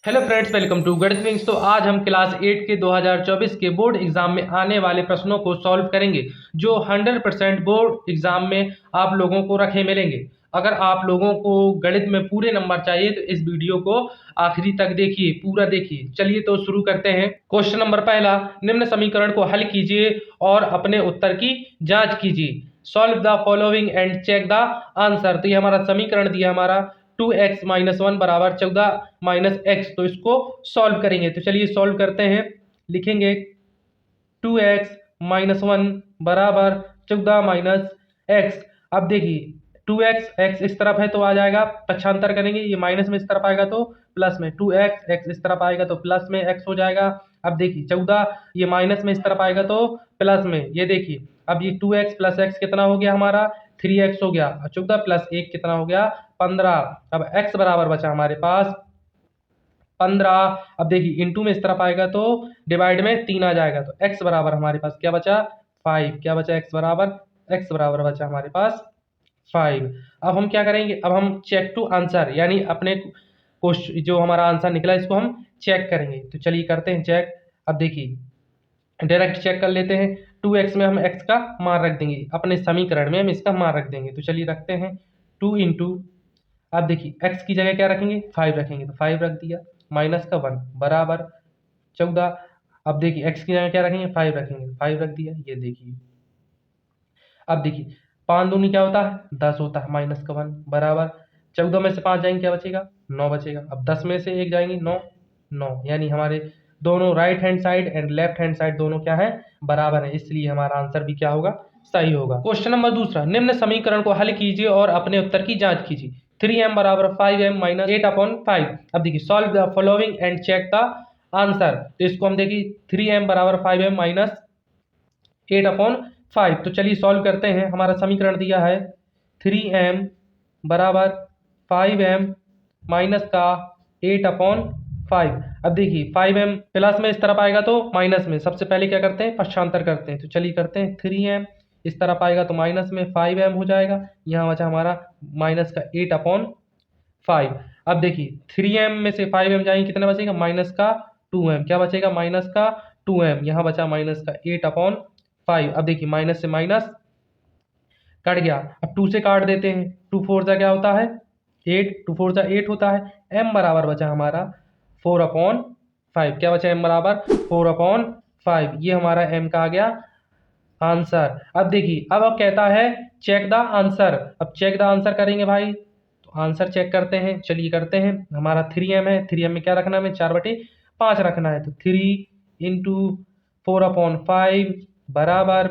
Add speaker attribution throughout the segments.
Speaker 1: Hello friends, welcome to गणित wings. तो आज हम क्लास 8 के 2024 के बोर्ड एग्जाम में आने वाले प्रश्नों को सॉल्व करेंगे जो 100% बोर्ड एग्जाम में आप लोगों को रखे मिलेंगे। अगर आप लोगों को गणित में पूरे नंबर चाहिए तो इस वीडियो को आखिरी तक देखिए, पूरा देखिए। चलिए तो शुरू करते हैं। क्वेश्चन नंबर पहला, निम्न समीकरण को हल कीजिए और अपने उत्तर की जांच कीजिए। Solve the following and check the answer. तो ये हमारा समीकरण दिया हमारा 2x माइनस वन बराबर 14 माइनस एक्स। तो इसको सॉल्व करेंगे। तो चलिए सॉल्व करते हैं। लिखेंगे 2x माइनस वन बराबर 14 माइनस एक्स। अब देखिए 2x एक्स इस तरफ है तो आ जाएगा, पक्षांतर करेंगे, ये माइनस में इस तरफ आएगा तो प्लस में, 2x एक्स इस तरफ आएगा तो प्लस में x हो जाएगा। अब देखिए 14 ये माइनस में इस तरफ आएगा तो प्लस में, ये देखिए अब ये 2x प्लस एक्स कितना हो गया हमारा 3x हो गया, 14 प्लस 1 कितना हो गया 15। अब x बराबर बचा हमारे पास 15। अब देखिए इंटू में इस तरफ आएगा तो डिवाइड में 3 आ जाएगा, तो x बराबर हमारे पास क्या बचा 5। क्या बचा x बराबर बचा हमारे पास 5। अब हम क्या करेंगे, अब हम चेक टू आंसर यानी अपने क्वेश्चन जो हमारा आंसर निकला इसको हम चेक करेंगे। तो चलिए करते हैं चेक। अब देखिए डायरेक्ट चेक कर लेते हैं। 2x में हम x का मान रख देंगे, अपने समीकरण में हम इसका मान रख देंगे। तो चलिए रखते हैं 2 इंटू, अब देखिए x की जगह क्या रखेंगे 5 रखेंगे, तो 5 रख दिया, माइनस का 1 बराबर 14। अब देखिए x की जगह क्या रखेंगे 5 रखेंगे, 5 रख दिया, ये देखिए। अब देखिए 5 दूनी क्या होता है 10 होता है, माइनस का 1 बराबर 14 में से 5 जाएंगे क्या बचेगा 9 बचेगा। अब 10 में से 1 जाएंगे 9 9, यानी हमारे दोनों right hand side and left hand side दोनों क्या है बराबर है, इसलिए हमारा आंसर भी क्या होगा सही होगा। क्वेश्चन नंबर दूसरा, निम्न समीकरण को हल कीजिए और अपने उत्तर की जांच कीजिए। 3m बराबर 5m माइनस 8/5। अब देखिए solve the following and check the answer. तो इसको हम देखिए 3m बराबर 5m माइनस 8/5। तो चलिए सॉल्व करते हैं। हमारा समीकरण दिया है 3m बराबर 5m माइनस का 8/5। अब देखिए 5m प्लस में इस तरफ आएगा तो माइनस में, सबसे पहले क्या करते हैं पक्षांतर करते हैं। तो चलिए करते हैं 3m इस तरफ आएगा तो माइनस में 5m हो जाएगा, यहाँ बचा हमारा माइनस का 8/5। अब देखिए 3m में से 5m जाएंगे कितना बचेगा माइनस का 2m, क्या बचेगा माइनस का 2m, यहाँ बचा माइनस का 8/5। अब देखिए माइनस से माइनस कट गया, अब 2 से काट देते हैं, 2 4 जा क्या होता है 8, 2 4 जा 8 होता है। m बराबर बचा हमारा 4/5। क्या बचा m बराबर 4/5, ये हमारा m का आ गया आंसर। अब देखिए अब कहता है चेक द आंसर। अब चेक द आंसर करेंगे भाई, तो आंसर चेक करते हैं। चलिए करते हैं। हमारा 3m है, 3m में क्या रखना है हमें 4/5 रखना है, तो 3 इंटू 4/5 बराबर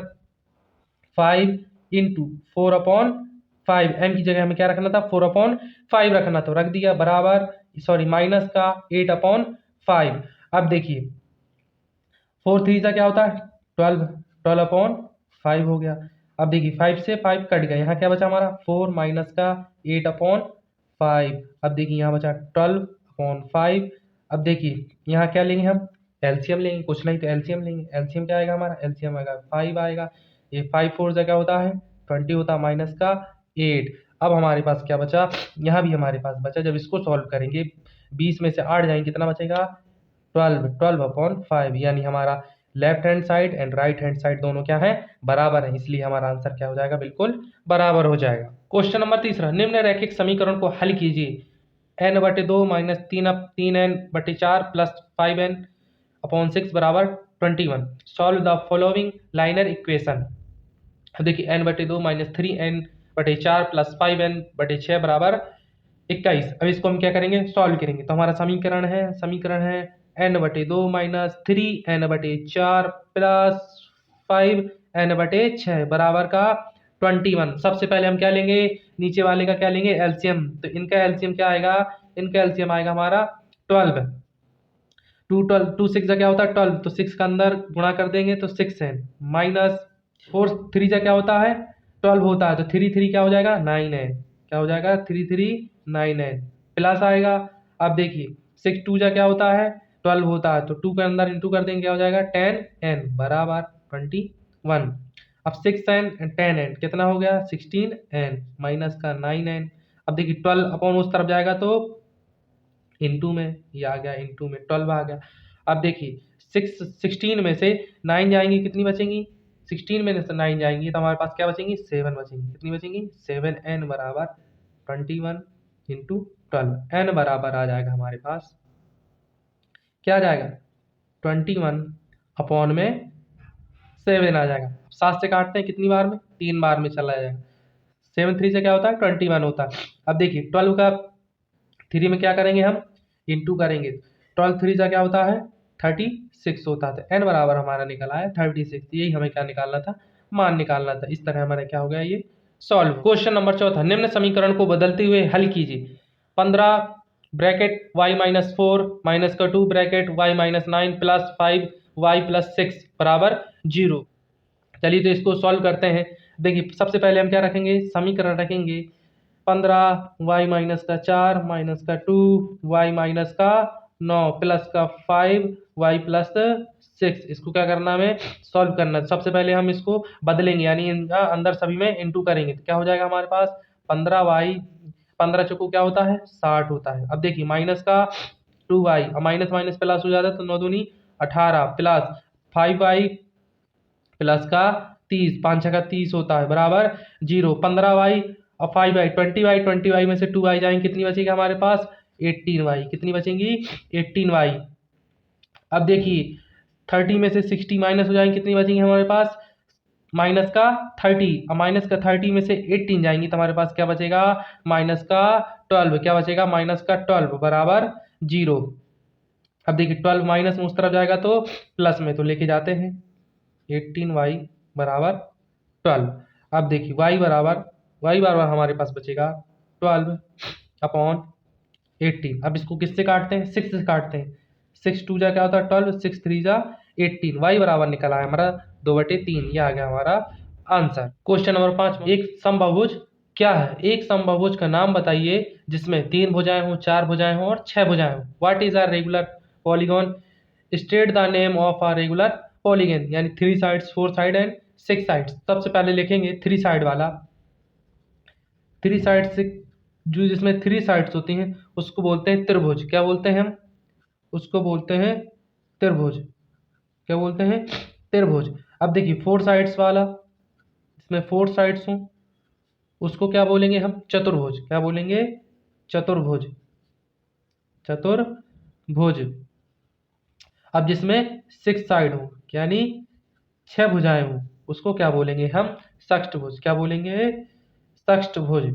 Speaker 1: 5 इंटू 4/5। m की जगह हमें क्या रखना था 4/5 रखना, तो रख दिया बराबर, सॉरी माइनस का 8/5। अब देखिए 4 3 का क्या होता है 12, 12/5 हो गया। अब देखिए 5 से 5 कट गया, यहाँ क्या बचा हमारा 4 माइनस का 8/5। अब देखिए यहाँ बचा 12/5। अब देखिए यहाँ क्या लेंगे हम एलसीएम लेंगे, कुछ नहीं तो एलसीएम लेंगे। एलसीएम क्या आएगा हमारा एलसीएम आएगा 5 आएगा, ये 5 4 से क्या होता है 20 होता है, माइनस का 8। अब हमारे पास क्या बचा, यहाँ भी हमारे पास बचा, जब इसको सॉल्व करेंगे 20 में से 8 जाएंगे कितना बचेगा 12/5, यानी हमारा left hand side and right hand side दोनों क्या है बराबर है, इसलिए हमारा आंसर क्या हो जाएगा बिल्कुल बराबर हो जाएगा। क्वेश्चन नंबर तीसरा, निम्न रैखिक समीकरण को हल कीजिए। n/2 minus 3n/4 plus 5n/6 बराबर 21। Solve the following liner equation. अब देखिए n/2 minus 3n/4 plus 5n/6 बराबर 21। अब इसको हम क्या करेंगे सॉल्व करेंगे। तो हमारा समीकरण है n/2 minus 3n/4 plus 5n/6 बराबर का 21। सबसे पहले हम क्या लेंगे नीचे वाले का क्या लेंगे एलसीएम। तो इनका एलसीएम क्या आएगा, इनका एलसीएम आएगा हमारा 12। 2 6 क्या होता है 12, तो 6 का अंदर गुणा कर देंगे तो 6n माइनस 4 3 क्या होता है 12 होता है, तो 3 3 क्या हो जाएगा 9n, क्या हो जाएगा 3 3 9n प्लस आएगा। अब देखिए 6 2 क्या होता है 12 होता है, तो 2 के अंदर इंटू कर देंगे क्या हो जाएगा 10n बराबर 21। अब 6n 10n कितना हो गया 16n माइनस का 9n। अब देखिए 12 अपॉन उस तरफ जाएगा तो इंटू में, ये आ गया इंटू में 12 आ गया। अब देखिए 16 में से 9 जाएंगी, कितनी बचेंगी? 16 में से 9 जाएंगी तो हमारे पास क्या बचेंगी? 7 बचेंगी। कितनी बचेंगी? 7n बराबर 21 इंटू 12। n बराबर आ जाएगा हमारे पास, क्या आ जाएगा? 21 अपॉन में 7 आ जाएगा। 7 से काटते हैं कितनी बार में? 3 बार में चला जाएगा। 7 3 से क्या होता है? 21 होता है। अब देखिए 12 का 3 में क्या करेंगे हम? इंटू करेंगे। 12 3 से क्या होता है? 36 होता है। तो n बराबर हमारा निकला है 36। यही हमें क्या निकालना था? मान निकालना था। इस तरह हमारा क्या हो गया? ये सॉल्व। क्वेश्चन नंबर 4, निम्न समीकरण को बदलते हुए हल कीजिए। 15 ब्रैकेट y माइनस 4 माइनस का 2 bracket y minus 9 plus 5y plus 6 बराबर 0। चलिए तो इसको सॉल्व करते हैं। देखिए सबसे पहले हम क्या रखेंगे? समीकरण रखेंगे 15 y माइनस का 4 माइनस का 2 y माइनस का 9 प्लस का 5 y प्लस 6। इसको क्या करना, हमें सॉल्व करना है। सबसे पहले हम इसको बदलेंगे, यानी इनका अंदर सभी में इंटू करेंगे तो क्या हो जाएगा हमारे पास? 15y, 15 चौको क्या होता है? 60 होता है। अब देखिए माइनस का 2y, माइनस माइनस प्लस हो जाता है तो 9 दूनी 18 प्लस 5y प्लस का 30, 5 छका 30 होता है बराबर 0। 15y और 5y, 20y, 20y में से 2y जाएंगे, कितनी बचेगी हमारे पास? 18y। कितनी बचेंगी? 18y। अब देखिए 30 में से 60 माइनस हो जाएंगे, कितनी बचेंगी हमारे पास? माइनस का 30। अब माइनस का 30 में से 18 जाएंगी तो हमारे पास क्या बचेगा? माइनस का 12। क्या बचेगा? माइनस का 12 बराबर 0। अब देखिए 12 माइनस में उस तरफ जाएगा तो प्लस में, तो लेके जाते हैं 18y बराबर 12। अब देखिए y बराबर हमारे पास बचेगा 12 अपॉन 18। अब इसको किससे काटते हैं? 6 से काटते हैं। 6 2 जा क्या होता है? 12, 6 3 जा 18। y बराबर निकला है हमारा 2/3। ये आ गया हमारा आंसर। क्वेश्चन नंबर 5, एक समबाहुभुज क्या है? एक समबाहुभुज का नाम बताइए जिसमें 3 भुजाएं हों, 4 भुजाएं हों और 6 भुजाएं हों। What is a regular polygon? State the name of a regular polygon, यानी 3 साइड्स, 4 साइड एंड 6 साइड्स। सबसे पहले लिखेंगे 3 साइड वाला। 3 साइड से जो जिसमें 3 साइड्स होती हैं उसको बोलते हैं त्रिभुज। क्या बोलते हैं हम? उसको बोलते हैं त्रिभुज। क्या बोलते हैं? त्रिभुज। अब देखिए 4 साइड्स वाला, जिसमें 4 साइड्स हों उसको क्या बोलेंगे हम? चतुर्भुज। क्या बोलेंगे? चतुर्भुज। चतुर्भुज। अब जिसमें 6 साइड हो, यानी 6 भुजाएं हों, उसको क्या बोलेंगे हम? षष्ठभुज। क्या बोलेंगे? षष्ठभुज।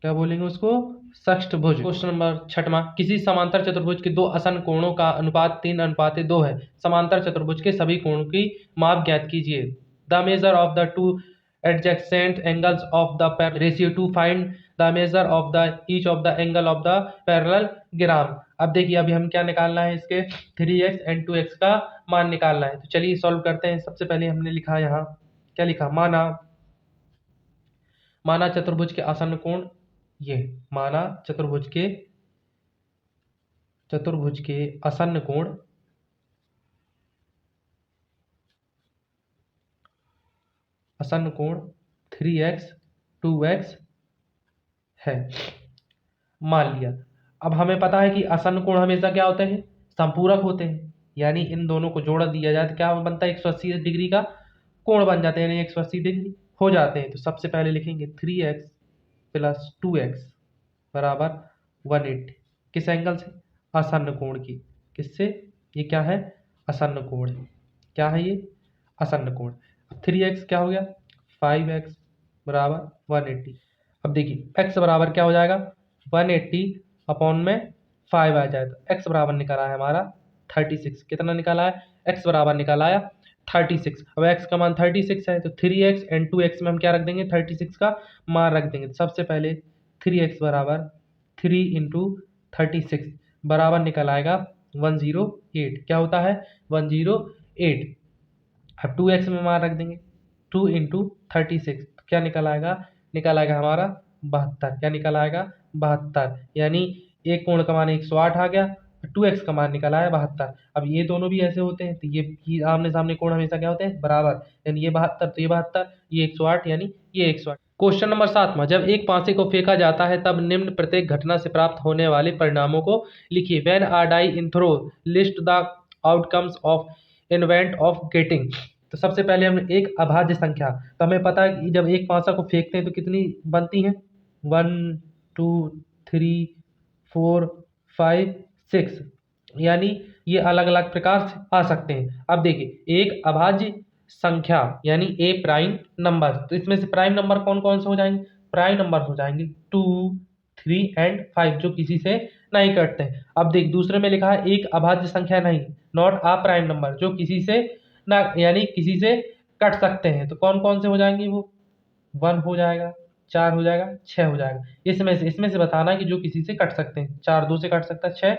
Speaker 1: क्या बोलेंगे उसको? षष्ठभुज। क्वेश्चन नंबर 6, किसी समांतर चतुर्भुज के दो आसन्न कोणों का अनुपात 3:2 है। समांतर चतुर्भुज के सभी कोणों की माप ज्ञात कीजिए। The measure of the two adjacent angles of the ratio to find the measure of the each of the angle of the parallelogram। अब देखिए अभी हम क्या निकालना है? इसके 3x and 2x का मान निकालना है। तो चलिए सॉल्व करते हैं। सबसे पहले हमने लिखा यहाँ, क्या लिखा? माना चतुर्भुज के आसन्न कोण, ये माना चतुर्भुज के आसन्न कोण आसन्न कोण 3x 2x है, मान लिया। अब हमें पता है कि आसन्न कोण हमेशा क्या होते हैं? संपूरक होते हैं, यानी इन दोनों को जोड़ दिया जाए तो क्या बनता है? 180 डिग्री का कोण बन जाते हैं, यानी 180 डिग्री हो जाते हैं। तो सबसे पहले लिखेंगे 3x प्लस 2x बराबर 180। किस एंगल से? आसन्न कोण की। किससे? ये क्या है? आसन्न कोण है। क्या है ये? आसन्न कोण। अब 3x क्या हो गया? 5x बराबर 180। अब देखिए x बराबर क्या हो जाएगा? 180 अपॉन में 5 आ जाए तो x बराबर निकाला है हमारा 36। कितना निकाला है? x बराबर निकाला है 36। अब x का मान 36 है तो 3x एंड 2x में हम क्या रख देंगे? 36 का मान रख देंगे। सबसे पहले 3x बराबर 3 इंटू 36 बराबर निकल आएगा 108। क्या होता है? 108। अब 2x में मान रख देंगे, 2 इंटू 36 क्या निकल आएगा? निकल आएगा हमारा 72। क्या निकल आएगा? 72। यानी एक कोण का मान 108 आ गया, 2x का मान निकल आया 72। अब ये दोनों भी ऐसे होते हैं तो ये आमने सामने कोण हमेशा क्या होते हैं? बराबर। यानी ये 72 तो ये 72, ये 108 यानी ये 108। क्वेश्चन नंबर 7वां, जब एक पासे को फेंका जाता है तब निम्न प्रत्येक घटना से प्राप्त होने वाले परिणामों को लिखिए। When a die in throw list the outcomes of event of getting. तो सबसे पहले हम एक अभाज्य संख्या, तो हमें पता है कि जब एक पासा को फेंकते हैं तो कितनी बनती हैं, 1 2 3 4 5 6, यानी ये अलग अलग प्रकार से आ सकते हैं। अब देखिए एक अभाज्य संख्या यानी ए प्राइम नंबर, तो इसमें से प्राइम नंबर कौन कौन से हो जाएंगे, प्राइम नंबर हो जाएंगे 2 3 एंड 5 जो किसी से नहीं कटते हैं। अब देख दूसरे में लिखा है एक अभाज्य संख्या नहीं, नॉट अ प्राइम नंबर, जो किसी से ना यानी किसी से कट सकते हैं। तो कौन कौन से हो जाएंगे, वो 1 हो जाएगा, 4 हो जाएगा, 6 हो जाएगा। इसमें से बताना है कि जो किसी से कट सकते हैं। 4 2 से कट सकता है, 6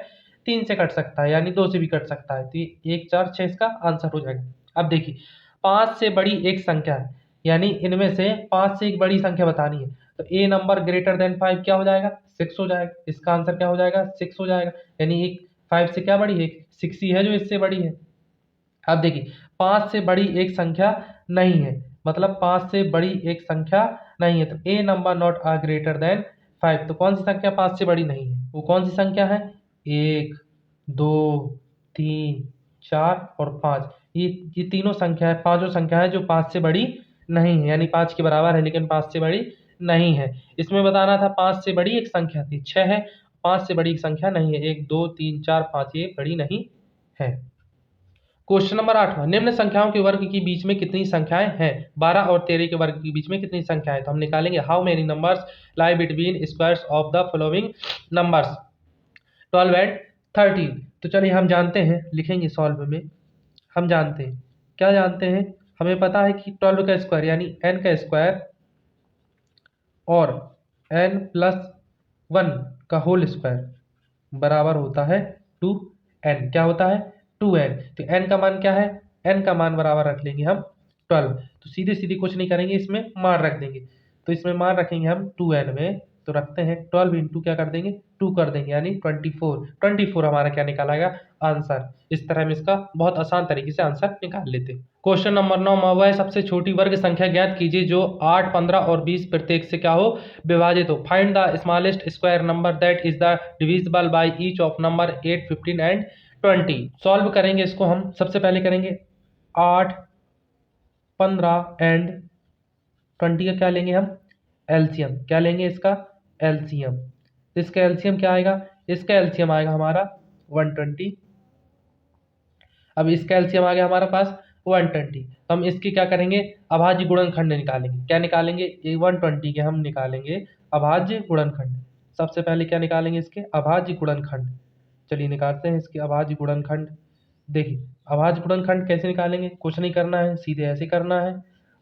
Speaker 1: 3 से कट सकता है, यानी 2 से भी कट सकता है। तो 1 4 6 इसका आंसर हो जाएगा। अब देखिए 5 से बड़ी एक संख्या है, यानी इनमें से 5 से एक बड़ी संख्या बतानी है। तो ए नंबर ग्रेटर देन 5 क्या हो जाएगा, 6 हो जाएगा। इसका आंसर क्या हो जाएगा, 6 हो जाएगा। यानी एक 5 से क्या बड़ी है, 6 ही है जो इससे बड़ी है। अब देखिए 5 से बड़ी एक संख्या नहीं है, मतलब 5 से बड़ी एक संख्या नहीं है, तो a number not a greater than 5। तो कौन सी संख्या 5 से बड़ी नहीं है, वो कौन सी संख्या है, 1 2 3 4 और 5। ये तीनों संख्या है, पांचों संख्या है जो 5 से बड़ी नहीं है, यानी 5 के बराबर है लेकिन 5 से बड़ी नहीं है। इसमें बताना था 5 से बड़ी एक संख्या थी, 6 है, 5 से बड़ी एक संख्या नहीं है, 1 2 3 4 5 ये बड़ी नहीं है। क्वेश्चन नंबर 8वां, निम्न संख्याओं के वर्ग के बीच में कितनी संख्याएं हैं, 12 और 13 के वर्ग के बीच में कितनी संख्याएं। तो हम निकालेंगे how many numbers lie between squares of the following numbers 12 and 13। तो चलिए हम जानते हैं, लिखेंगे सॉल्व में। हम जानते हैं, क्या जानते हैं, हमें पता है कि 12 का स्क्वायर यानी n का स्क्वायर और n प्लस 1 का होल स्क्वायर बराबर होता है 2n। क्या होता है, 2n। तो n का मान क्या है, n का मान बराबर रख लेंगे हम 12। तो सीधे सीधे कुछ नहीं करेंगे, इसमें मान रख देंगे। तो इसमें मान रखेंगे हम 2n में, तो रखते हैं 12 इंटू क्या कर देंगे, 2 कर देंगे, यानी 24 हमारा क्या निकालेगा, आंसर। इस तरह हम इसका बहुत आसान तरीके से आंसर निकाल लेते हैं। क्वेश्चन नंबर 9, वह सबसे छोटी वर्ग संख्या ज्ञात कीजिए जो 8 15 और 20 प्रत्येक से क्या हो, विभाजित हो। Find the smallest square number that is the divisible by each of number 8 15 and 20। Solve करेंगे इसको हम। सबसे पहले करेंगे 8 15 एंड 20 का क्या लेंगे हम, एलसीएम। क्या लेंगे इसका, एलसीएम। इसका एलसीएम क्या आएगा, इसका एलसीएम आएगा हमारा 120। अब इसका एलसीएम आ गया हमारे पास 120, तो हम इसकी क्या करेंगे, अभाज्य गुणनखंड निकालेंगे। क्या निकालेंगे, 120 के हम निकालेंगे अभाज्य गुणनखंड। सबसे पहले क्या निकालेंगे, इसके अभाज्य गुणनखंड। चलिए निकालते हैं इसके अभाज्य गुणनखंड। देखिए अभाज्य गुणनखंड कैसे निकालेंगे, कुछ नहीं करना है, सीधे ऐसे करना है।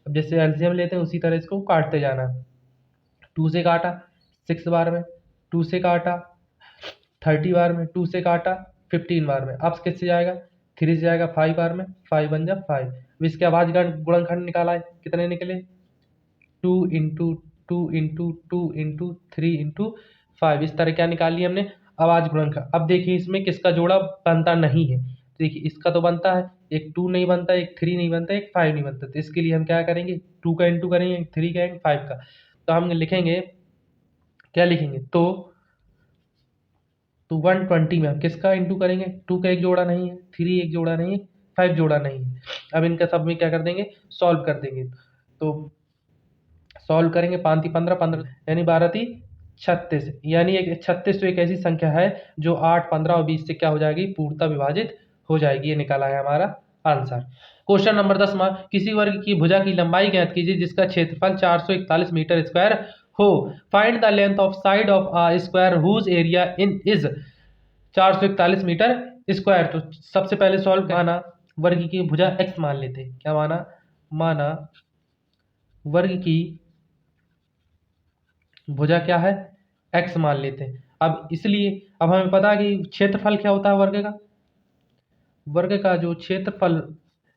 Speaker 1: अब जैसे एलसीएम लेते हैं उसी तरह इसको काटते जाना है। 2 से काटा 6 बार में, 2 से काटा 30 बार में, 2 से काटा 15 बार में। अब किससे जाएगा, 3 से जाएगा 5 बार में, 5 बन जा 5। अब इसके अभाज्य गुणनखंड निकाला है, कितने निकले, 2 इंटू 2 इंटू 2 इंटू 3 इंटू 5। इस तरह क्या निकाल लिया हमने, अभाज्य गुणनखंड। अब देखिए इसमें किसका जोड़ा बनता नहीं है, देखिए इसका तो बनता है, एक 2 नहीं बनता, एक 3 नहीं बनता, एक 5 नहीं बनता। तो इसके लिए हम क्या करेंगे, 2 का इंटू करेंगे, 3 का एंड 5 का। तो हम लिखेंगे, क्या लिखेंगे, तो 120 में हम किसका इंटू करेंगे, 2 का एक जोड़ा नहीं है, 3 एक जोड़ा नहीं है, 5 जोड़ा नहीं है। अब इनका सब में क्या कर देंगे, सॉल्व कर देंगे। तो सॉल्व करेंगे, 5 3 15 15 यानी 12 3 36, यानी एक 36 तो एक ऐसी संख्या है जो 8 15 और 20 से क्या हो जाएगी, पूर्णतः विभाजित हो जाएगी। ये निकाला है हमारा आंसर। क्वेश्चन नंबर 10, किसी वर्ग की भुजा की लंबाई ज्ञात कीजिए जिसका क्षेत्रफल 441 मीटर स्क्वायर हो। Find the length of side of a square whose area in is 441 metre square. तो सबसे पहले सॉल्व माना वर्ग की भुजा x मान लेते हैं। क्या माना, माना वर्ग की भुजा क्या है, x मान लेते हैं। अब इसलिए अब हमें पता है कि क्षेत्रफल क्या होता है वर्ग का, वर्ग का जो क्षेत्रफल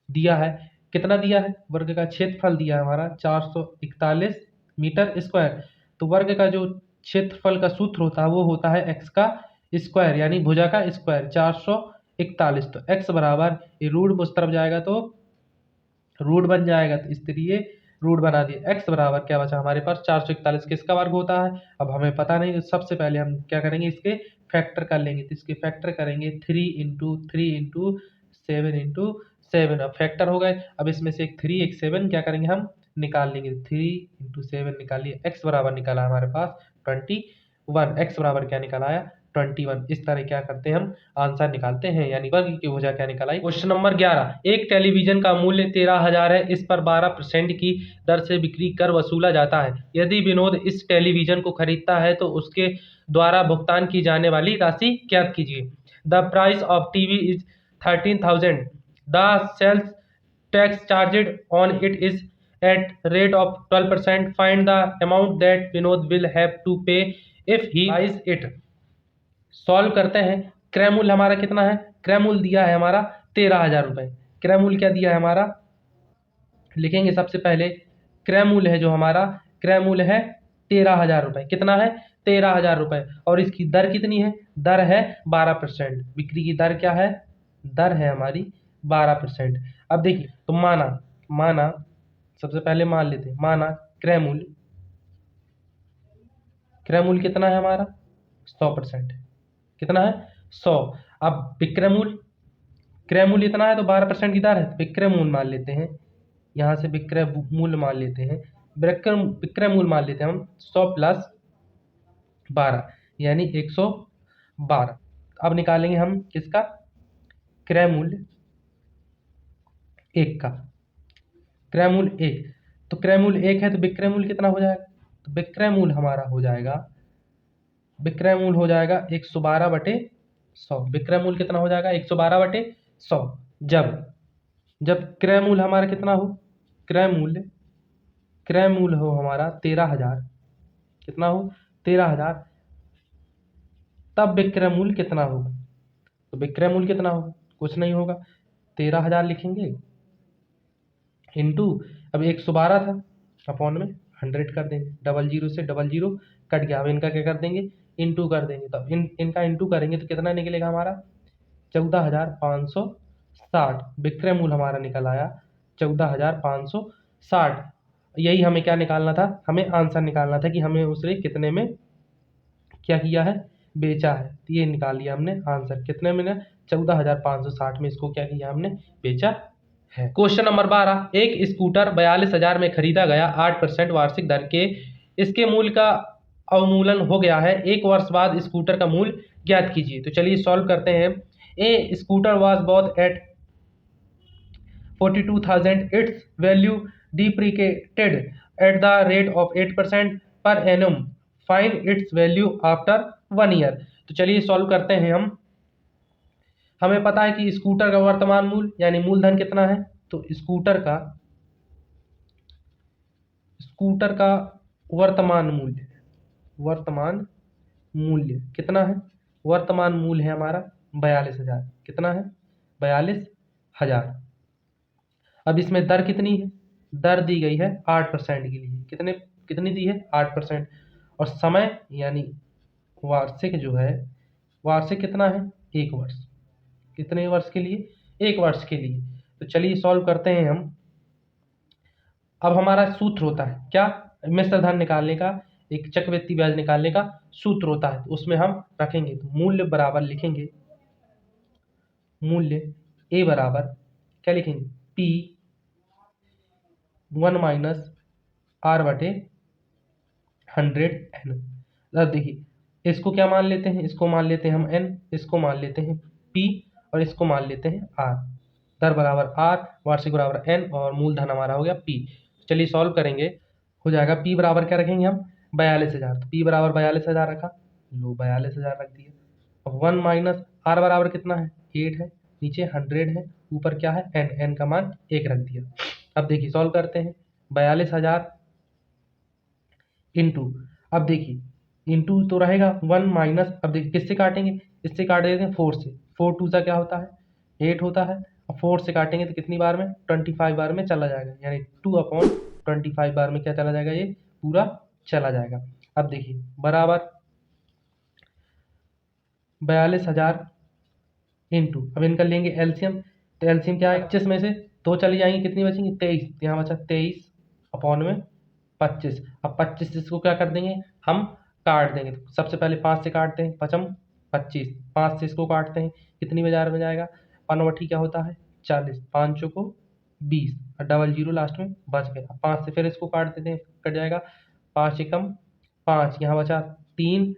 Speaker 1: दिया है, कितना दिया है, वर्ग का क्षेत्रफल दिया है हमारा 441 मीटर स्क्वायर। तो वर्ग का जो क्षेत्रफल का सूत्र होता है वो होता है x का स्क्वायर, यानी भुजा का स्क्वायर 441। तो x बराबर, ये रूट उस तरफ जाएगा तो रूट बन जाएगा, तो इसलिए रूट बना दिए। एक्स बराबर क्या बचा हमारे पास 441 किसका वर्ग होता है, अब हमें पता नहीं। सबसे पहले हम क्या करेंगे, इसके फैक्टर कर लेंगे। तो इसके फैक्टर करेंगे 3 × 3 × 7 × 7। अब फैक्टर हो गए। अब इसमें से एक 3 एक 7 क्या करेंगे हम निकाल लेंगे। 3 × 7 निकालिए, एक्स बराबर निकाला हमारे पास 21। एक्स बराबर क्या निकाला आया 21। इस तरह क्या करते हैं हम आंसर निकालते हैं, यानी वर्ग की भुजा क्या निकाल आई। क्वेश्चन नंबर 11, एक टेलीविजन का मूल्य 13,000 है। इस पर 12% की दर से बिक्री कर वसूला जाता है। यदि विनोद इस टेलीविजन को खरीदता है तो उसके द्वारा भुगतान की जाने वाली राशि ज्ञात कीजिए। The price of TV is 13,000। The sales tax charged on it is at rate of 12%. Find the amount that Vinod will have to pay if he buys it. Solve करते हैं। क्रय मूल्य हमारा कितना है, क्रय मूल्य दिया है हमारा 13,000 रुपये। क्रय मूल्य क्या दिया है हमारा, लिखेंगे सबसे पहले क्रय मूल्य है जो हमारा क्रय मूल्य है 13,000 रुपये। कितना है 13,000 रुपये। और इसकी दर कितनी है, दर है 12%। बिक्री की दर क्या है, दर है हमारी 12%। अब देखिए तो माना सबसे पहले मान लेते हैं, माना क्रय मूल्य कितना है हमारा 100%। कितना है 100। अब विक्रय मूल्य, क्रय मूल्य इतना है तो 12% की दर है, विक्रय मूल्य मान लेते हैं। यहाँ से विक्रय मूल्य मान लेते हैं, विक्रय मूल्य मान लेते हैं हम 100 + 12 यानी 112। अब निकालेंगे हम किसका, क्रय मूल्य 1 का। क्रय मूल्य 1, तो क्रय मूल्य 1 है तो विक्रय मूल्य कितना हो जाएगा, तो विक्रय मूल्य हमारा हो जाएगा, विक्रय मूल्य हो जाएगा 112/100। विक्रय मूल्य कितना हो जाएगा 112/100। जब क्रय मूल्य हमारा कितना हो, क्रय मूल्य हो हमारा 13,000। कितना हो 13,000, तब विक्रय मूल्य कितना होगा, तो विक्रय मूल्य कितना होगा, कुछ नहीं होगा, 13,000 लिखेंगे इंटू, अब 112 था अपॉन में 100 कर देंगे। 00 से 00 कट गया। अब इनका क्या कर देंगे इंटू कर देंगे। तो इनका इंटू करेंगे तो कितना निकलेगा हमारा 14,560। विक्रय मूल्य हमारा निकल आया 14,560। यही हमें क्या निकालना था, हमें आंसर निकालना था कि हमें उसे कितने में क्या किया है बेचा है। तो ये निकाल लिया हमने आंसर, कितने में ना 14,560 में इसको क्या किया हमने बेचा है। क्वेश्चन नंबर 12, एक स्कूटर 42,000 में खरीदा गया 8% वार्षिक दर के, इसके मूल्य का अवमूल्यन हो गया है। 1 वर्ष बाद स्कूटर का मूल्य ज्ञात कीजिए। तो चलिए सॉल्व करते हैं। A scooter was bought at 42,000। Its value depreciated at the rate of 8% per annum. Find its value after 1 year. तो चलिए सॉल्व करते हैं हम। हमें पता है कि स्कूटर का वर्तमान मूल्य यानी मूलधन कितना है, तो स्कूटर का वर्तमान मूल्य कितना है, वर्तमान मूल्य है हमारा 42,000। कितना है 42,000। अब इसमें दर कितनी है, दर दी गई है 8% के लिए। कितनी दी है 8%। और समय यानी वार्षिक जो है, वार्षिक कितना है 1 वर्ष। कितने वर्ष के लिए, 1 वर्ष के लिए। तो चलिए सॉल्व करते हैं हम। अब हमारा सूत्र होता है क्या, मिश्र धन निकालने का, एक चक्रवृद्धि ब्याज निकालने का सूत्र होता है। तो उसमें हम रखेंगे तो मूल्य बराबर लिखेंगे, मूल्य ए बराबर क्या लिखेंगे P1 - R/100n। अब देखिए इसको क्या मान लेते हैं, इसको मान लेते हैं हम n, इसको मान लेते हैं P और इसको मान लेते हैं R। दर बराबर R, वार्षिक बराबर n और मूलधन हमारा हो गया P। चलिए सॉल्व करेंगे, हो जाएगा P बराबर क्या रखेंगे हम 42,000। तो P बराबर 42,000 रखा, लो 42,000 रख दिया। अब 1 - R बराबर कितना है 8 है, नीचे 100 है, ऊपर क्या है n का मान 1 रख दिया। अब देखिए सॉल्व करते हैं 42,000 इंटू, अब देखिए इंटू तो रहेगा 1 माइनस, अब देखिए किससे काटेंगे, इससे काट देते हैं 4 से। 4 2 सा क्या होता है 8 होता है, और 4 से काटेंगे तो कितनी बार में 25 बार में चला जाएगा, यानी 2/25 बार में क्या चला जाएगा, ये पूरा चला जाएगा। अब देखिए बराबर 42,000 इंटू, अब इनका लेंगे एलसीएम। तो एलसीएम क्या है 25 में से 2 चली जाएंगी, कितनी बचेंगी 23। यहाँ बचा 23 अपॉन में 25। अब 25 इसको क्या कर देंगे, हम काट देंगे। तो सबसे पहले 5 से काटते हैं, 5 25, 5 से इसको काटते हैं, कितनी बाजार में जाएगा, 5 क्या होता है 40, 5 को 20 और डबल जीरो लास्ट में बच गया। 5 से फिर इसको काट देते हैं, कट जाएगा, 5 एकम 5, यहाँ बचा 3,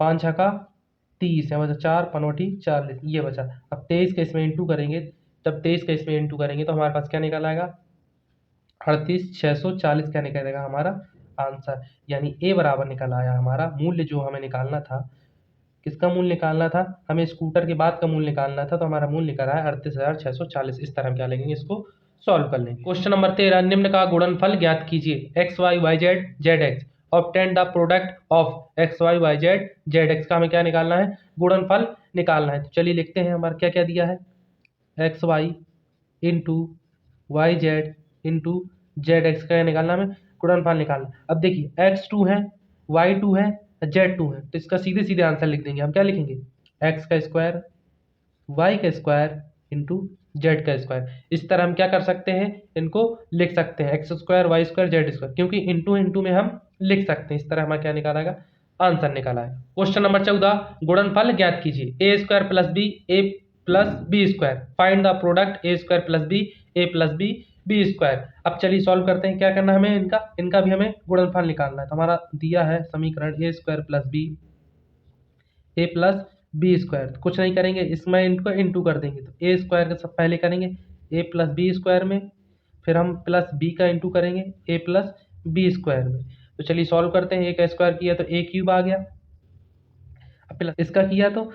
Speaker 1: 5 छक्का 30, यहाँ बचा 4, 5 40, ये बचा। अब 23 का इसमें इंटू करेंगे, जब 23 का इसमें इंटू करेंगे तो हमारे पास क्या निकल आएगा, 38,640 क्या निकलेगा हमारा आंसर। यानी ए बराबर निकल आया हमारा मूल्य। जो हमें निकालना था, किसका मूल्य निकालना था, हमें स्कूटर के बाद का मूल्य निकालना था, तो हमारा मूल्य निकल आया 38,640। इस तरह हम क्या लेंगे, इसको सॉल्व कर लेंगे। क्वेश्चन नंबर 13, निम्न का गुणनफल ज्ञात कीजिए। X Y Y Z Z X, obtain the product of X Y Y Z Z X का हमें क्या निकालना है, गुणनफल निकालना है। तो चलिए लिखते हैं, हमारा क्या क्या दिया है, X Y into Y Z into Z X का निकालना, हमें गुणनफल निकालना। अब देखिए x2 है, y2 है, z2 है, तो इसका सीधे सीधे आंसर लिख देंगे। हम क्या लिखेंगे, x का स्क्वायर y का स्क्वायर इंटू जेड का स्क्वायर। इस तरह हम क्या कर सकते हैं, इनको लिख सकते हैं, X square Y square Z square, क्योंकि इंटू इंटू में हम लिख सकते हैं। इस तरह हमारा क्या निकालेगा, आंसर निकाला है। क्वेश्चन नंबर 14, गुणनफल ज्ञात कीजिए। A square plus B A plus B square, find the product A square plus B A plus B B square. अब चलिए सॉल्व करते हैं, क्या करना है हमें, इनका भी हमें गुणनफल निकालना है। तो हमारा दिया है समीकरण ए square plus B A plus B square, तो कुछ नहीं करेंगे, इसमें इनको इंटू कर देंगे। तो ए स्क्वायर का सब पहले करेंगे ए प्लस बी स्क्वायर में, फिर हम प्लस बी का इंटू करेंगे ए प्लस बी स्क्वायर में। तो चलिए सॉल्व करते हैं, ए का स्क्वायर किया तो ए क्यूब आ गया, अब प्लस इसका किया तो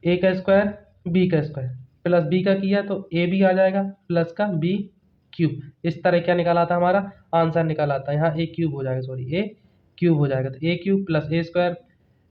Speaker 1: ए का स्क्वायर बी का स्क्वायर, प्लस बी का किया तो ए भी आ जाएगा प्लस का बी क्यूब। इस तरह क्या निकाला था, हमारा आंसर निकाला था, यहाँ ए क्यूब हो जाएगा, सॉरी ए क्यूब हो जाएगा। तो A cube plus A square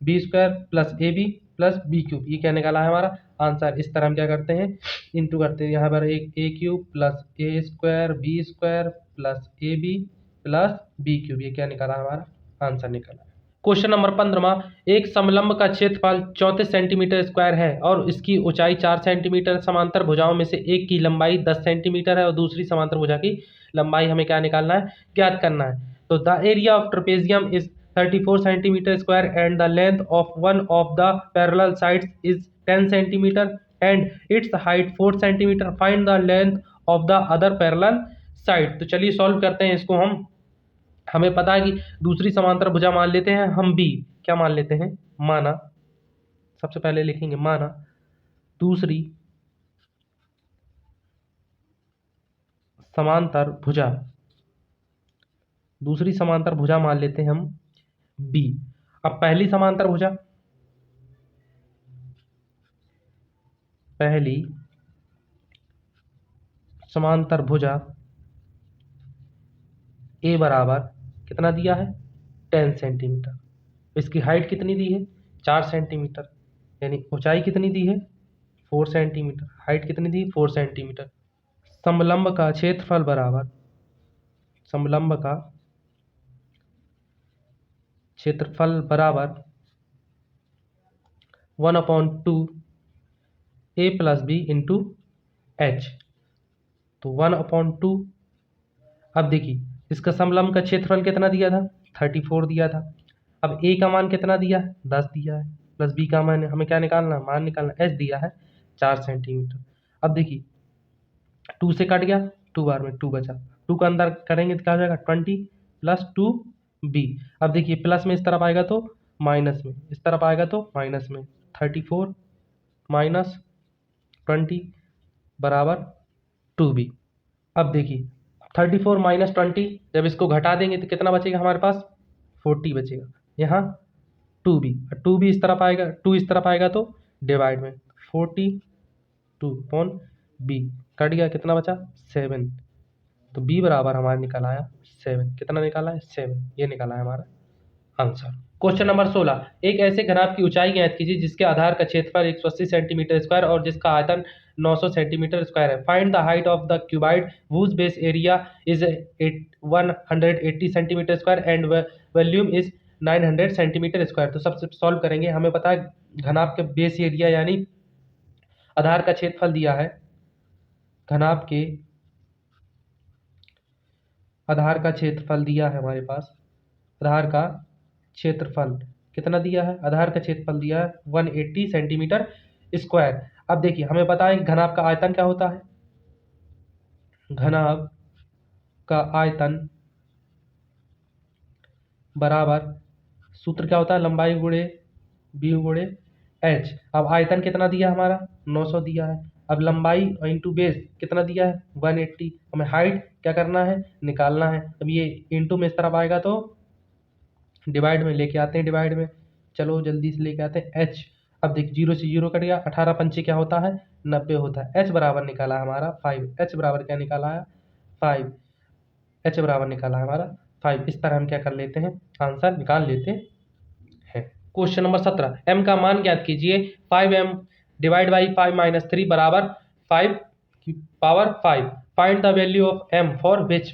Speaker 1: B square plus A B plus B cube, ये क्या निकाला है हमारा आंसर। इस तरह हम क्या करते हैं, इंटू करते हैं, यहाँ पर एक A cube plus A square B square plus A B plus B cube, ये क्या निकाला हमारा आंसर निकाला। क्वेश्चन नंबर 15, एक समलंब का क्षेत्रफल 34 सेंटीमीटर स्क्वायर है और इसकी ऊंचाई 4 सेंटीमीटर। समांतर भुजाओं में से एक की लंबाई 10 सेंटीमीटर है और दूसरी समांतर भुजा की लंबाई हमें क्या निकालना है, ज्ञात करना है। तो the area of trapezium is 34 centimetre square and the length of one of the parallel sides is 10 centimetre and it's height 4 centimetre. Find the length of the other parallel side. तो चलिए सॉल्व करते हैं इसको। हमें पता है कि दूसरी समांतर भुजा मान लेते हैं हम बी, क्या मान लेते हैं, माना, सबसे पहले लिखेंगे माना दूसरी समांतर भुजा, दूसरी समांतर भुजा मान लेते हैं हम बी। अब पहली समांतर भुजा, पहली समांतर भुजा ए बराबर कितना दिया है 10 सेंटीमीटर, इसकी हाइट कितनी दी है 4 सेंटीमीटर, यानी ऊंचाई कितनी दी है 4 सेंटीमीटर, हाइट कितनी दी 4 सेंटीमीटर। समलंब का क्षेत्रफल बराबर, समलंब का क्षेत्रफल बराबर 1/2 ए प्लस बी इंटू एच। तो 1/2, अब देखिए इसका समलंब का क्षेत्रफल कितना दिया था 34 दिया था। अब ए का मान कितना दिया है 10 दिया है, प्लस बी का मान हमें क्या निकालना, मान निकालना, एच दिया है 4 सेंटीमीटर। अब देखिए 2 से कट गया, 2 बार में 2 बचा, 2 का अंदर करेंगे तो क्या हो जाएगा 20 प्लस 2b। अब देखिए प्लस में इस तरफ आएगा तो माइनस में, इस तरफ आएगा तो माइनस में, 34 माइनस 20 बराबर 2b। अब देखिए 34 माइनस 20, जब इसको घटा देंगे तो कितना बचेगा हमारे पास 40 बचेगा। यहाँ 2b, 2b इस तरफ आएगा, 2 इस तरफ आएगा तो डिवाइड में 42/b, कट गया, कितना बचा 7। तो b बराबर हमारा निकल आया 7। कितना निकाला है 7, ये निकाला है हमारा आंसर। क्वेश्चन नंबर 16, एक ऐसे घनाभ की ऊंचाई ज्ञात कीजिए जिसके आधार का क्षेत्रफल 180 सेंटीमीटर स्क्वायर और जिसका आयतन 900 सेंटीमीटर स्क्वायर है। Find the height of the cuboid whose base area is 180 centimetre square and volume is 900 centimetre square. तो सबसे सॉल्व करेंगे, हमें पता है घनाभ के बेस एरिया यानी आधार का क्षेत्रफल दिया है, घनाभ के आधार का क्षेत्रफल दिया है हमारे पास, आधार का क्षेत्रफल कितना दिया है, आधार का क्षेत्रफल दिया है 180 सेंटीमीटर स्क्वायर। अब देखिए हमें पता है कि घनाभ का आयतन क्या होता है, घनाभ का आयतन बराबर सूत्र क्या होता है, लंबाई गुणे बी गुणे एच। अब आयतन कितना दिया हमारा 900 दिया है, अब लंबाई इंटू बेस कितना दिया है 180, हमें हाइट क्या करना है निकालना है। अब ये इंटू में इस तरफ आएगा तो डिवाइड में लेके आते हैं, डिवाइड में चलो जल्दी से लेके आते हैं एच। अब देख 0 से 0 कट गया, 18 पंचे क्या होता है 90 होता है। एच बराबर निकाला हमारा 5, एच बराबर क्या निकाला है 5, एच बराबर निकाला है हमारा 5। इस तरह हम क्या कर लेते हैं आंसर निकाल लेते हैं। क्वेश्चन नंबर 17, m का मान ज्ञात कीजिए। 5m डिवाइड बाई 5 माइनस 3 बराबर 5 की power 5। Find the value of m for which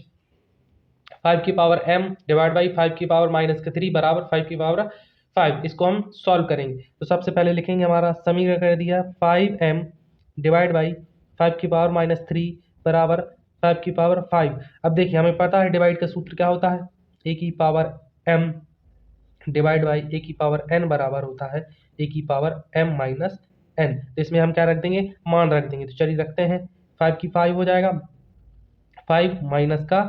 Speaker 1: 5 की पावर m डिवाइड बाई 5 की पावर माइनस 3 बराबर 5 की पावर 5। इसको हम सॉल्व करेंगे। तो सबसे पहले लिखेंगे हमारा समीकरण कर दिया 5m डिवाइड बाई 5 की पावर माइनस 3 बराबर 5 की पावर 5। अब देखिए हमें पता है डिवाइड का सूत्र क्या होता है, a की पावर m डिवाइड बाई ए की पावर n बराबर होता है ए की पावर m माइनस n। तो इसमें हम क्या रख देंगे मान रख देंगे, तो चलिए रखते हैं 5 की 5 हो जाएगा, 5 माइनस का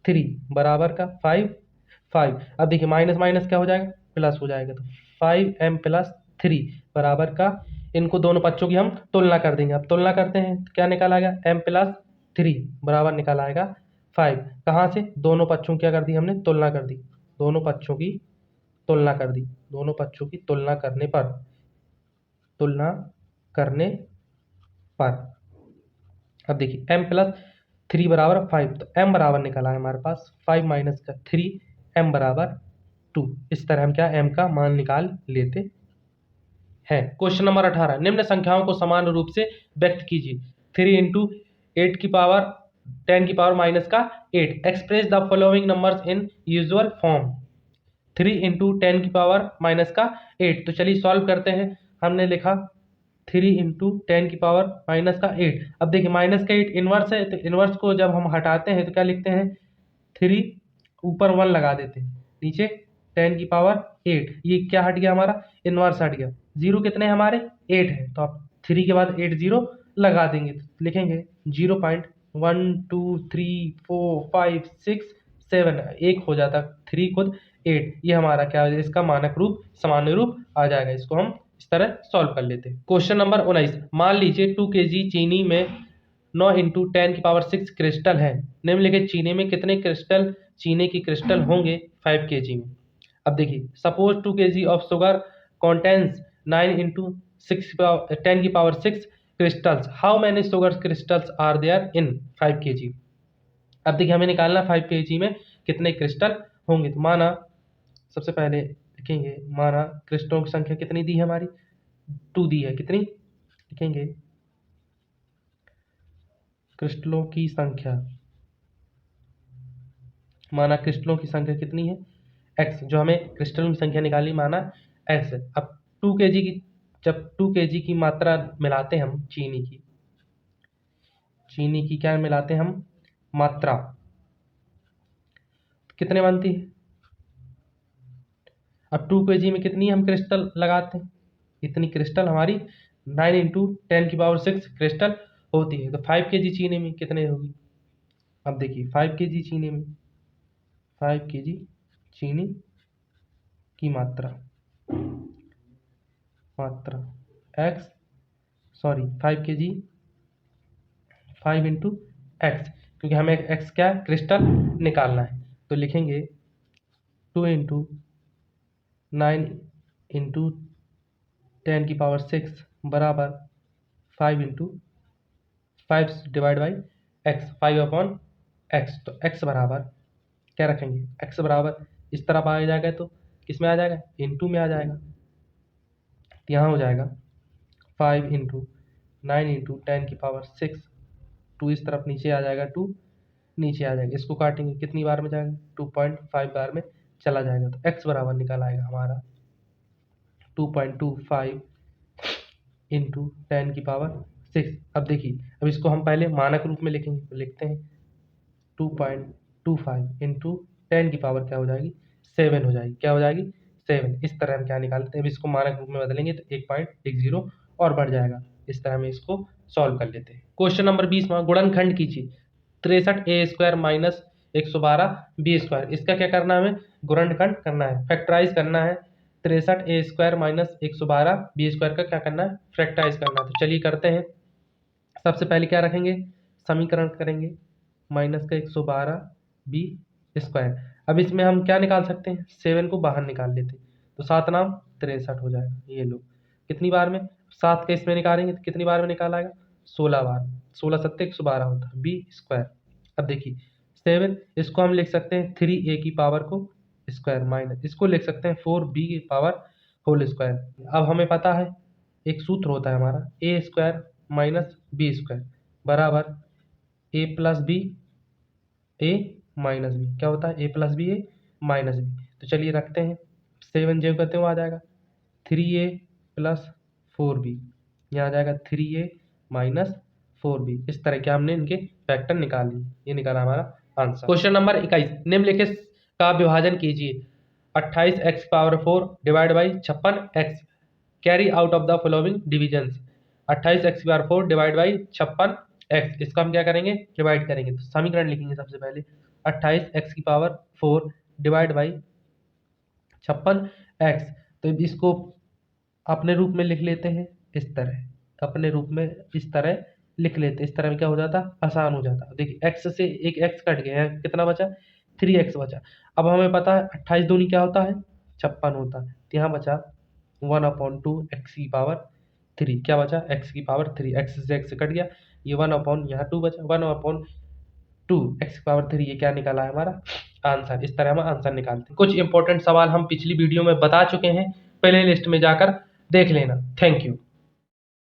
Speaker 1: 3 बराबर का 5। अब देखिए माइनस माइनस क्या हो जाएगा प्लस हो जाएगा, तो 5m प्लस 3 बराबर का, इनको दोनों पक्षों की हम तुलना कर देंगे। अब तुलना करते हैं तो क्या निकाला आएगा m प्लस 3 बराबर निकाला आएगा 5। कहाँ से दोनों पक्षों की क्या कर दी हमने तुलना कर दी, दोनों पक्षों की तुलना कर दी, दोनों पक्षों की तुलना करने पर, तुलना करने पर अब देखिए m प्लस 3 बराबर 5, तो m बराबर निकला है हमारे पास 5 माइनस का 3, m बराबर 2। इस तरह हम क्या m का मान निकाल लेते हैं। क्वेश्चन नंबर 18, निम्न संख्याओं को समान रूप से व्यक्त कीजिए। 3 इंटू 8 की पावर 10 की पावर माइनस का 8। Express the following numbers in usual form. 3 into 10 की पावर माइनस का 8। तो चलिए सॉल्व करते हैं। हमने लिखा 3 इंटू 10 की पावर माइनस का 8। अब देखिए माइनस का 8 इनवर्स है, तो इनवर्स को जब हम हटाते हैं तो क्या लिखते हैं 3 ऊपर 1 लगा देते हैं, नीचे 10 की पावर 8। ये क्या हट गया हमारा इनवर्स हट गया। जीरो कितने हमारे 8 है, तो आप 3 के बाद 8 जीरो लगा देंगे, तो लिखेंगे 0.1 2 3 4 5 6 7, एक हो जाता 3 खुद 8। ये हमारा क्या है इसका मानक रूप सामान्य रूप आ जाएगा। इसको हम इस तरह सॉल्व कर लेते हैं। क्वेश्चन नंबर 19, मान लीजिए 2 kg चीनी में 9 इंटू 10 की पावर 6 क्रिस्टल है। निम्नलिखित चीनी में कितने क्रिस्टल चीनी की क्रिस्टल होंगे 5 kg में। अब देखिए suppose 2 kg of sugar contains 9 into 10 की power 6 crystals, how many sugar crystals are there in 5 kg। अब देखिए हमें निकालना 5 kg में कितने क्रिस्टल होंगे। तो माना सबसे पहले लिखेंगे, माना क्रिस्टलों की संख्या कितनी दी है हमारी 2 दी है, कितनी लिखेंगे क्रिस्टलों की संख्या, माना क्रिस्टलों की संख्या कितनी है x, जो हमें क्रिस्टलों की संख्या निकालनी माना x है। अब 2 kg की, जब 2 kg की मात्रा मिलाते हैं हम चीनी की क्या मिलाते हैं हम मात्रा, कितने बनती है। अब 2 kg में कितनी हम क्रिस्टल लगाते हैं, इतनी क्रिस्टल हमारी 9 इंटू 10 की पावर 6 क्रिस्टल होती है। तो 5 kg चीनी में कितने होगी। अब देखिए 5 kg चीनी में, 5 kg चीनी की मात्रा x, sorry 5 kg 5 into x, क्योंकि हमें x क्या क्रिस्टल निकालना है। तो लिखेंगे 2 इंटू 9 इंटू 10 की पावर 6 बराबर 5 into 5 divide by x, 5 upon x। तो x बराबर क्या रखेंगे, x बराबर इस तरफ आ जाएगा तो किस में आ जाएगा इंटू में आ जाएगा, तो यहाँ हो जाएगा 5 इंटू 9 इंटू 10 की पावर 6, 2 इस तरफ नीचे आ जाएगा, 2 नीचे आ जाएगा, इसको काटेंगे कितनी बार में जाएगा 2.5 बार में चला जाएगा। तो x बराबर निकल आएगा हमारा 2.25 इंटू 10 की पावर 6। अब देखिए अब इसको हम पहले मानक रूप में लिखेंगे, तो लिखते हैं 25 इंटू 10 की पावर क्या हो जाएगी 7 हो जाएगी, क्या हो जाएगी 7। इस तरह हम क्या निकालते हैं, अब इसको मानक रूप में बदलेंगे तो 1.10 और बढ़ जाएगा। इस तरह हम इसको सॉल्व कर लेते हैं। क्वेश्चन नंबर 20 में गुणनखंड कीजिए 63a² माइनस 112b²। इसका क्या करना है, हमें गुणनखंड करना है, फैक्टराइज करना है। 63a² माइनस 112b² का क्या करना है, फैक्टराइज करना है। तो चलिए करते हैं। सबसे पहले क्या रखेंगे, समीकरण करेंगे माइनस का 112b²। अब इसमें हम क्या निकाल सकते हैं, 7 को बाहर निकाल लेते हैं तो 7 नाम 63 हो जाएगा। ये लो कितनी बार में, 7 का इसमें निकालेंगे तो कितनी बार में निकाल आएगा, 16 बार। 16 सत्ते 112 होता है b²। अब देखिए 7, इसको हम लिख सकते हैं 3a की पावर को स्क्वायर माइनस इसको लिख सकते हैं 4b की पावर होल स्क्वायर। अब हमें पता है एक सूत्र होता है हमारा a² माइनस b² बराबर a plus B A minus B. क्या होता है, A plus B A minus B. तो चलिए रखते हैं, 7 जेब करते हुए आ जाएगा 3a प्लस 4b, यहाँ आ जाएगा 3a माइनस 4b। इस तरह के हमने इनके फैक्टर निकाल लिए, ये निकाला हमारा आंसर। क्वेश्चन नंबर 21 निम्नलिखित का विभाजन कीजिए 28x power 4 divide by 56x। Carry out of the following divisions. 28x power 4 divide by 56x, इसका हम क्या करेंगे, डिवाइड करेंगे। तो समीकरण लिखेंगे सबसे पहले 28x की पावर 4 डिवाइड बाई 56x। तो इसको अपने रूप में लिख लेते हैं इस तरह, अपने रूप में इस तरह लिख लेते हैं। इस तरह में क्या हो जाता, आसान हो जाता। देखिए x से एक x कट गया है, कितना बचा 3x बचा। अब हमें पता है 28 दूनी क्या होता है 56 होता है, तो यहाँ बचा 1/2 x की पावर 3। क्या बचा x की पावर 3, x से x कट गया, ये 1/, यहाँ 2 बचा 1/2 x की पावर 3। ये क्या निकाला है हमारा आंसर। इस तरह हम आंसर निकालते हैं। कुछ इंपॉर्टेंट सवाल हम पिछली वीडियो में बता चुके हैं, प्ले लिस्ट में जाकर देख लेना। Thank you.